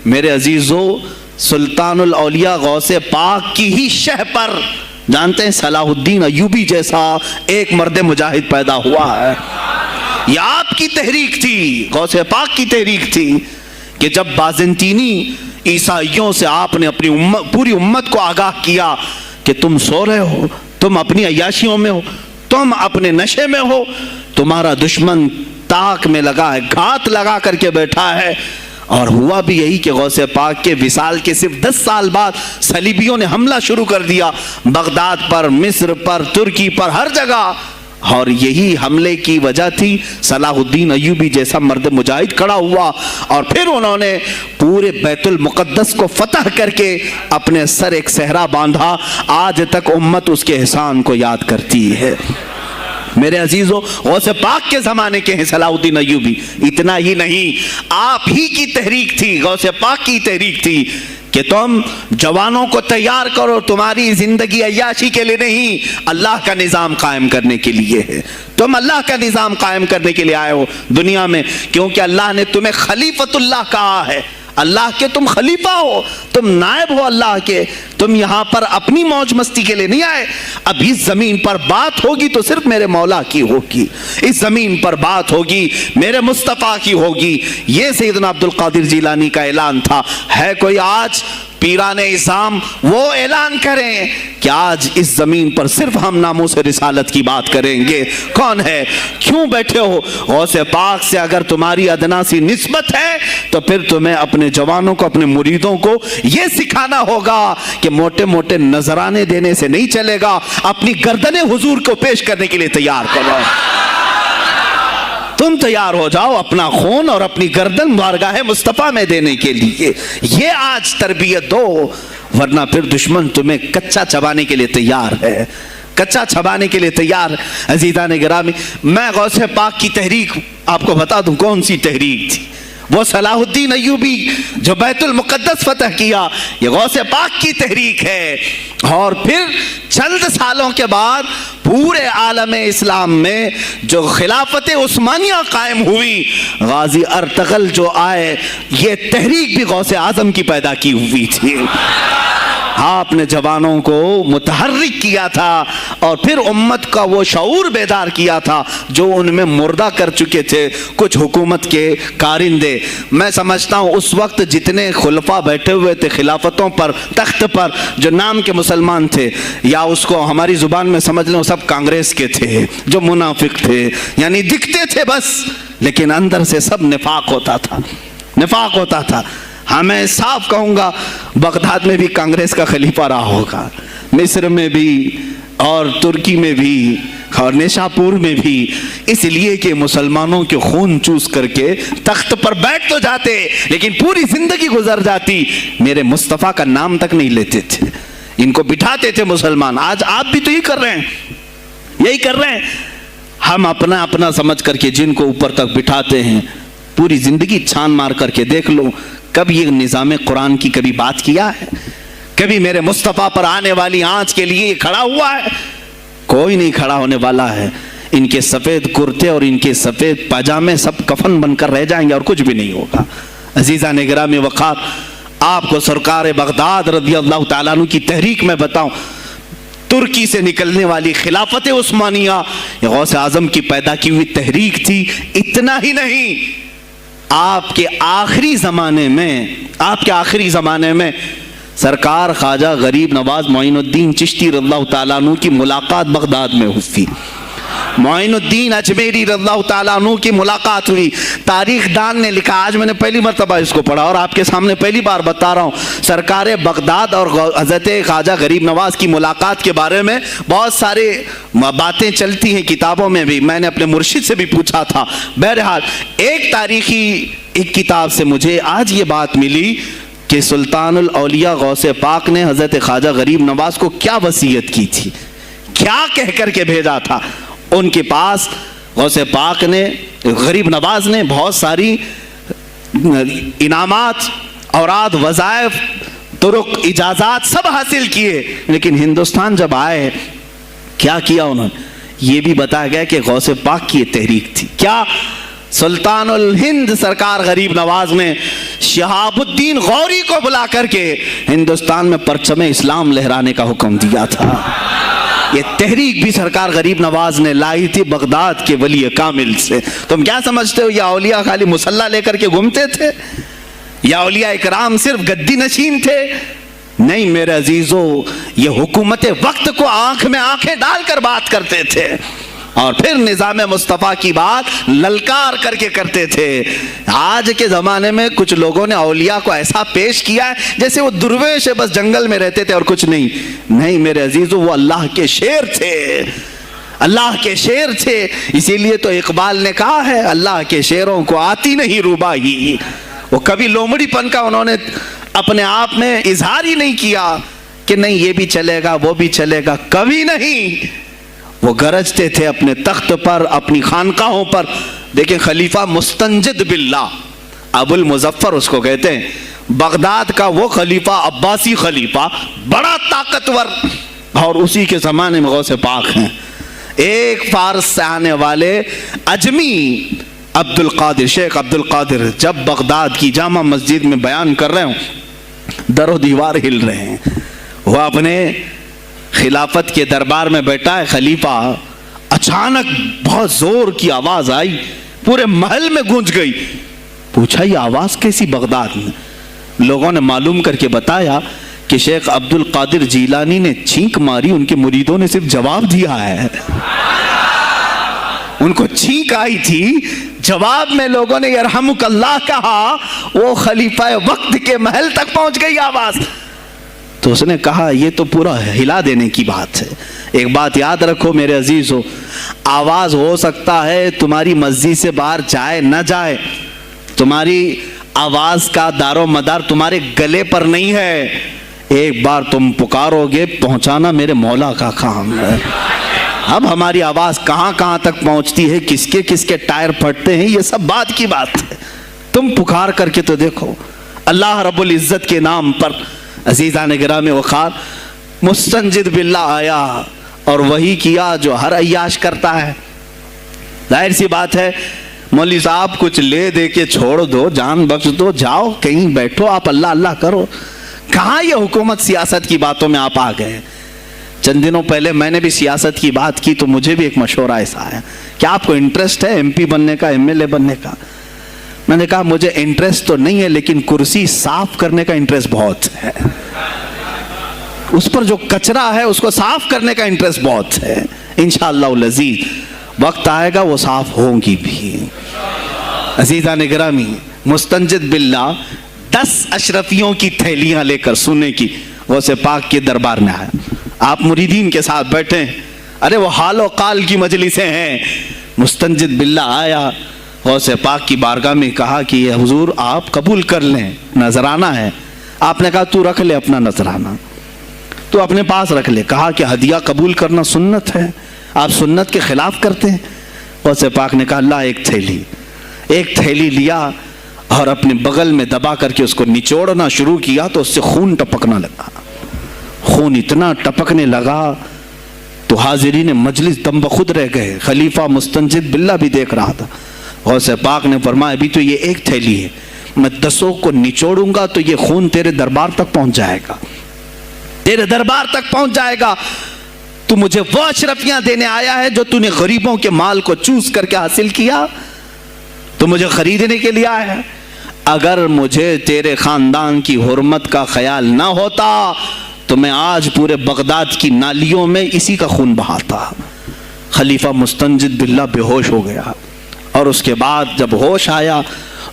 میرے عزیزو، سلطان الاولیاء غوث پاک کی ہی شہ پر جانتے ہیں صلاح الدین ایوبی جیسا ایک مرد مجاہد پیدا ہوا ہے. یہ آپ کی تحریک تھی، غوث پاک کی تحریک تھی کہ جب بازنطینی عیسائیوں سے آپ نے اپنی پوری امت کو آگاہ کیا کہ تم سو رہے ہو، تم اپنی عیاشیوں میں ہو، تم اپنے نشے میں ہو، تمہارا دشمن تاک میں لگا ہے، گھات لگا کر کے بیٹھا ہے. اور ہوا بھی یہی کہ غوث پاک کے وصال کے صرف 10 سال بعد صلیبیوں نے حملہ شروع کر دیا بغداد پر، مصر پر، ترکی پر، ہر جگہ. اور یہی حملے کی وجہ تھی صلاح الدین ایوبی جیسا مرد مجاہد کھڑا ہوا، اور پھر انہوں نے پورے بیت المقدس کو فتح کر کے اپنے سر ایک صحرا باندھا. آج تک امت اس کے احسان کو یاد کرتی ہے. میرے عزیزو، غوث پاک کے زمانے کے ہیں صلاح الدین ایوبی. اتنا ہی نہیں، آپ ہی کی تحریک تھی، غوث پاک کی تحریک تھی کہ تم جوانوں کو تیار کرو، تمہاری زندگی عیاشی کے لیے نہیں، اللہ کا نظام قائم کرنے کے لیے ہے. تم اللہ کا نظام قائم کرنے کے لیے آئے ہو دنیا میں، کیونکہ اللہ نے تمہیں خلیفۃ اللہ کہا ہے. اللہ کے تم خلیفہ ہو، تم نائب ہو اللہ کے. تم یہاں پر اپنی موج مستی کے لیے نہیں آئے. اب اس زمین پر بات ہوگی تو صرف میرے مولا کی ہوگی، اس زمین پر بات ہوگی میرے مصطفیٰ کی ہوگی. یہ سیدنا عبد القادر جیلانی کا اعلان تھا. ہے کوئی آج پیران اسلام وہ اعلان کریں کہ آج اس زمین پر صرف ہم ناموس رسالت کی بات کریں گے؟ کون ہے؟ کیوں بیٹھے ہو؟ غوث پاک سے اگر تمہاری ادنا سی نسبت ہے تو پھر تمہیں اپنے جوانوں کو، اپنے مریدوں کو یہ سکھانا ہوگا کہ موٹے موٹے نذرانے دینے سے نہیں چلے گا، اپنی گردنیں حضور کو پیش کرنے کے لیے تیار کرو. تم تیار ہو جاؤ اپنا خون اور اپنی گردن بارگاہ مصطفیٰ میں دینے کے لیے. یہ آج تربیت دو، ورنہ پھر دشمن تمہیں کچا چبانے کے لیے تیار ہے، کچا چبانے کے لیے تیار. عزیزان گرامی، میں غوث پاک کی تحریک آپ کو بتا دوں کون سی تحریک تھی. وہ صلاح الدین ایوبی جو بیت المقدس فتح کیا، یہ غوث پاک کی تحریک ہے. اور پھر چند سالوں کے بعد پورے عالم اسلام میں جو خلافت عثمانیہ قائم ہوئی، غازی ارطغرل جو آئے، یہ تحریک بھی غوث اعظم کی پیدا کی ہوئی تھی. آپ نے جوانوں کو متحرک کیا تھا اور پھر امت کا وہ شعور بیدار کیا تھا جو ان میں مردہ کر چکے تھے کچھ حکومت کے کارندے. میں سمجھتا ہوں اس وقت جتنے خلفاء بیٹھے ہوئے تھے خلافت پر، تخت پر، جو نام کے مسلمان تھے، یا اس کو ہماری زبان میں سمجھ لیں، سب کانگریس کے تھے، جو منافق تھے، یعنی دکھتے تھے بس، لیکن اندر سے سب نفاق ہوتا تھا، نفاق ہوتا تھا. ہاں میں صاف کہوں گا، بغداد میں بھی کانگریس کا خلیفہ رہا ہوگا، مصر میں بھی اور ترکی میں بھی اور نیشاپور میں بھی، اس لیے کہ مسلمانوں کے خون چوس کر کے تخت پر بیٹھ تو جاتے لیکن پوری زندگی گزر جاتی، میرے مصطفیٰ کا نام تک نہیں لیتے تھے. ان کو بٹھاتے تھے مسلمان. آج آپ بھی تو یہی کر رہے ہیں، یہی کر رہے ہیں. ہم اپنا اپنا سمجھ کر کے جن کو اوپر تک بٹھاتے ہیں، پوری زندگی چھان مار کر کے دیکھ لو، کب یہ نظام قرآن کی کبھی بات کیا ہے؟ کبھی میرے مصطفیٰ پر آنے والی آنچ کے لیے کھڑا ہوا ہے؟ کوئی نہیں کھڑا ہونے والا ہے. ان کے سفید کرتے اور ان کے سفید پاجامے سب کفن بن کر رہ جائیں گے اور کچھ بھی نہیں ہوگا. عزیزان گرامی وقار، آپ کو سرکار بغداد رضی اللہ تعالیٰ عنہ کی تحریک میں بتاؤں. ترکی سے نکلنے والی خلافت عثمانیہ یہ غوث اعظم کی پیدا کی ہوئی تحریک تھی. اتنا ہی نہیں، آپ کے آخری زمانے میں سرکار خواجہ غریب نواز معین الدین چشتی رضی اللہ تعالیٰ عنہ کی ملاقات بغداد میں ہوئی. معین الدین اجمیری رضی اللہ تعالیٰ عنہ کی ملاقات ہوئی. تاریخ دان نے لکھا، آج میں نے پہلی مرتبہ اس کو پڑھا اور آپ کے سامنے پہلی بار بتا رہا ہوں. سرکار بغداد اور حضرت خواجہ غریب نواز کی ملاقات کے بارے میں بہت سارے باتیں چلتی ہیں کتابوں میں بھی، میں نے اپنے مرشد سے بھی پوچھا تھا. بہرحال ایک کتاب سے مجھے آج یہ بات ملی کہ سلطان الاولیاء غوث پاک نے حضرت خواجہ غریب نواز کو کیا وصیت کی تھی، کیا کہہ کر کے بھیجا تھا. ان کے پاس غوث پاک نے، غریب نواز نے بہت ساری انعامات، اوراد، وظائف، طرق، اجازات سب حاصل کیے، لیکن ہندوستان جب آئے کیا کیا انہوں نے؟ یہ بھی بتایا گیا کہ غوث پاک کی یہ تحریک تھی. کیا؟ سلطان الہند سرکار غریب نواز نے شہاب الدین غوری کو بلا کر کے ہندوستان میں پرچم اسلام لہرانے کا حکم دیا تھا. یہ تحریک بھی سرکار غریب نواز نے لائی تھی بغداد کے ولی کامل سے. تم کیا سمجھتے ہو یہ اولیاء خالی مسلح لے کر کے گھومتے تھے؟ یا اولیاء اکرام صرف گدی نشین تھے؟ نہیں میرے عزیزو، یہ حکومت وقت کو آنکھ میں آنکھیں ڈال کر بات کرتے تھے اور پھر نظام مصطفیٰ کی بات للکار کر کے کرتے تھے. آج کے زمانے میں کچھ لوگوں نے اولیاء کو ایسا پیش کیا ہے جیسے وہ درویش بس جنگل میں رہتے تھے اور کچھ نہیں. نہیں میرے عزیزو، وہ اللہ کے شیر تھے، اللہ کے شیر تھے. اسی لیے تو اقبال نے کہا ہے اللہ کے شیروں کو آتی نہیں روباہی. وہ کبھی لومڑی پن کا انہوں نے اپنے آپ میں اظہار ہی نہیں کیا کہ نہیں یہ بھی چلے گا وہ بھی چلے گا، کبھی نہیں. وہ گرجتے تھے اپنے تخت پر، اپنی خانقاہوں پر. دیکھیں خلیفہ مستنجد باللہ، ابو المظفر اس کو کہتے ہیں، بغداد کا وہ خلیفہ، عباسی خلیفہ، بڑا طاقتور، اور اسی کے زمانے میں غوث پاک ہیں. ایک فارس سے آنے والے اجمی عبد القادر، شیخ عبد القادر، جب بغداد کی جامع مسجد میں بیان کر رہے ہوں، در و دیوار ہل رہے ہیں. وہ اپنے خلافت کے دربار میں بیٹھا ہے خلیفہ، اچانک بہت زور کی آواز آئی، پورے محل میں گونج گئی. پوچھا یہ آواز کیسی بغداد میں؟ لوگوں نے معلوم کر کے بتایا کہ شیخ عبد القادر جیلانی نے چھینک ماری، ان کے مریدوں نے صرف جواب دیا ہے. ان کو چھینک آئی تھی، جواب میں لوگوں نے یرحمک اللہ کہا، وہ خلیفہ وقت کے محل تک پہنچ گئی آواز. تو اس نے کہا یہ تو پورا ہلا دینے کی بات ہے. ایک بات یاد رکھو میرے عزیزو، آواز ہو سکتا ہے تمہاری مسجد سے باہر جائے نہ جائے، تمہاری آواز کا دار و مدار تمہارے گلے پر نہیں ہے. ایک بار تم پکارو گے، پہنچانا میرے مولا کا کام ہے. اب ہماری آواز کہاں کہاں تک پہنچتی ہے، کس کے ٹائر پھٹتے ہیں، یہ سب بات کی بات ہے. تم پکار کر کے تو دیکھو. اللہ رب العزت کے نام پر عزیزان گرامی وقار مستنجد باللہ آیا اور وہی کیا جو ہر عیاش کرتا ہے. ظاہر سی بات ہے مولوی صاحب کچھ لے دے کے چھوڑ دو، جان بخش دو، جاؤ کہیں بیٹھو، آپ اللہ اللہ کرو. کہاں یہ حکومت سیاست کی باتوں میں آپ آ گئے؟ چند دنوں پہلے میں نے بھی سیاست کی بات کی تو مجھے بھی ایک مشورہ ایسا آیا کہ آپ کو انٹرسٹ ہے ایم پی بننے کا، ایم ایل اے بننے کا؟ میں نے کہا مجھے انٹرسٹ تو نہیں ہے لیکن کرسی صاف کرنے کا انٹرسٹ بہت ہے، اس پر جو کچرا ہے اس کو صاف کرنے کا انٹرسٹ بہت ہے. انشاءاللہ العزیز وقت آئے گا وہ صاف ہوں گی بھی. عزیزان گرامی مستنجد باللہ 10 اشرفیوں کی تھیلیاں لے کر سونے کی غوث پاک کے دربار میں آیا. آپ مریدین کے ساتھ بیٹھے ہیں، ارے وہ حال و قال کی مجلسیں ہیں. مستنجد باللہ آیا، غوث پاک کی بارگاہ میں کہا کہ یہ حضور آپ قبول کر لیں، نذرانہ ہے. آپ نے کہا تو رکھ لے اپنا نذرانہ، تو اپنے پاس رکھ لے. کہا کہ ہدیہ قبول کرنا سنت ہے، آپ سنت کے خلاف کرتے ہیں. غوث پاک نے کہا اللہ ایک تھیلی لیا اور اپنے بغل میں دبا کر کے اس کو نچوڑنا شروع کیا تو اس سے خون ٹپکنا لگا. خون اتنا ٹپکنے لگا تو حاضرین مجلس دم بخود رہ گئے. خلیفہ مستنجد باللہ بھی دیکھ رہا تھا. غوث پاک نے فرمایا ابھی تو یہ ایک تھیلی ہے، میں 10 کو نچوڑوں گا تو یہ خون تیرے دربار تک پہنچ جائے گا، تیرے دربار تک پہنچ جائے گا. تو مجھے وہ اشرفیاں دینے آیا ہے جو تو نے غریبوں کے مال کو چوس کر کے حاصل کیا، تو مجھے خریدنے کے لیے آیا ہے. اگر مجھے تیرے خاندان کی حرمت کا خیال نہ ہوتا تو میں آج پورے بغداد کی نالیوں میں اسی کا خون بہاتا. خلیفہ مستنجد باللہ بے ہوش ہو گیا اور اس کے بعد جب ہوش آیا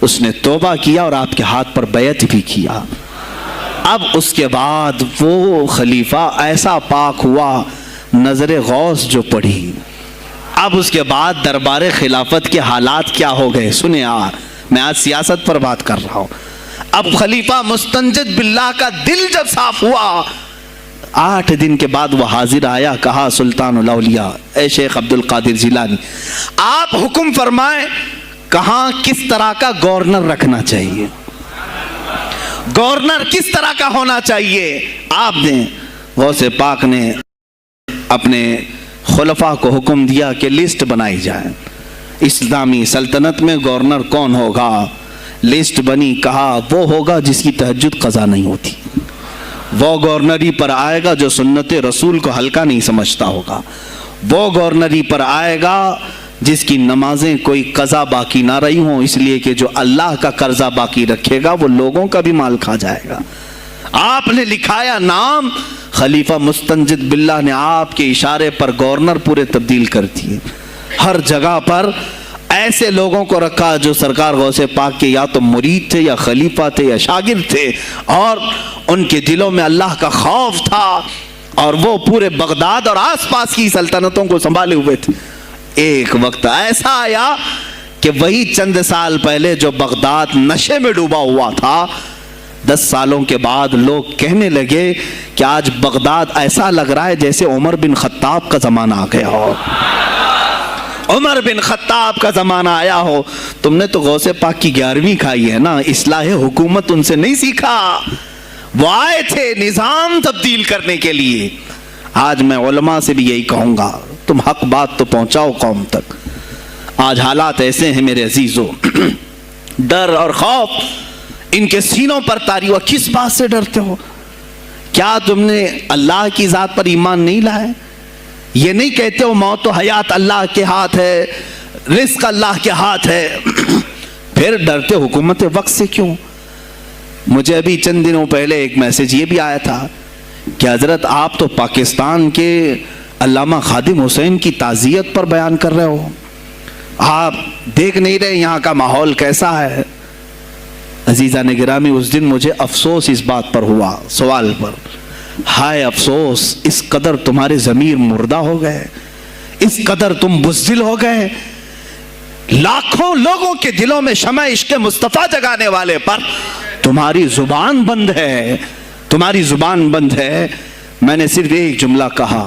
اس نے توبہ کیا اور آپ کے ہاتھ پر بیعت بھی کیا. اب اس کے بعد وہ خلیفہ ایسا پاک ہوا، نظر غوث جو پڑھی. اب اس کے بعد دربار خلافت کے حالات کیا ہو گئے سنیں. میں آج سیاست پر بات کر رہا ہوں. اب خلیفہ مستنجد باللہ کا دل جب صاف ہوا، 8 دن کے بعد وہ حاضر آیا. کہا سلطان الاولیاء اے شیخ عبد القادر جیلانی، آپ حکم فرمائیں کہاں کس طرح کا گورنر رکھنا چاہیے، گورنر کس طرح کا ہونا چاہیے آپ نے. غوث پاک نے اپنے خلفاء کو حکم دیا کہ لسٹ بنائی جائے. اسلامی سلطنت میں گورنر کون ہوگا؟ لسٹ بنی، کہا وہ ہوگا جس کی تہجد قضا نہیں ہوتی، وہ گورنری پر آئے گا جو سنت رسول کو ہلکا نہیں سمجھتا ہوگا، وہ گورنری پر آئے گا جس کی نمازیں کوئی قضا باقی نہ رہی ہوں، اس لیے کہ جو اللہ کا قرضہ باقی رکھے گا وہ لوگوں کا بھی مال کھا جائے گا۔ آپ نے لکھایا نام، خلیفہ مستنجد باللہ نے آپ کے اشارے پر گورنر پورے تبدیل کر دیے۔ ہر جگہ پر ایسے لوگوں کو رکھا جو سرکار غوث پاک کے یا تو مرید تھے یا خلیفہ تھے یا شاگرد تھے، اور ان کے دلوں میں اللہ کا خوف تھا، اور وہ پورے بغداد اور آس پاس کی سلطنتوں کو سنبھالے ہوئے تھے۔ ایک وقت ایسا آیا کہ وہی چند سال پہلے جو بغداد نشے میں ڈوبا ہوا تھا، 10 سالوں کے بعد لوگ کہنے لگے کہ آج بغداد ایسا لگ رہا ہے جیسے عمر بن خطاب کا زمانہ آ گیا ہو، عمر بن خطاب کا زمانہ آیا ہو۔ تم نے تو غوث پاک کی 11ویں کھائی ہے نا، اصلاح حکومت ان سے نہیں سیکھا، وہ آئے تھے نظام تبدیل کرنے کے لیے۔ آج میں علماء سے بھی یہی کہوں گا، تم حق بات تو پہنچاؤ قوم تک۔ آج حالات ایسے ہیں میرے عزیزوں، ڈر اور خوف ان کے سینوں پر طاری ہوا۔ کس بات سے ڈرتے ہو؟ کیا تم نے اللہ کی ذات پر ایمان نہیں لائے؟ یہ نہیں کہتے ہو موت و حیات اللہ کے ہاتھ ہے، رزق اللہ کے ہاتھ ہے، پھر ڈرتے حکومت وقت سے کیوں؟ مجھے ابھی چند دنوں پہلے ایک میسج یہ بھی آیا تھا کہ حضرت آپ تو پاکستان کے علامہ خادم حسین کی تعزیت پر بیان کر رہے ہو، آپ دیکھ نہیں رہے یہاں کا ماحول کیسا ہے؟ عزیزان گرامی، اس دن مجھے افسوس اس بات پر ہوا، سوال پر، ہائے افسوس، اس قدر تمہارے ضمیر مردہ ہو گئے، اس قدر تم بزدل ہو گئے، لاکھوں لوگوں کے دلوں میں شمع عشق مصطفیٰ جگانے والے پر تمہاری زبان بند ہے، تمہاری زبان بند ہے۔ میں نے صرف ایک جملہ کہا،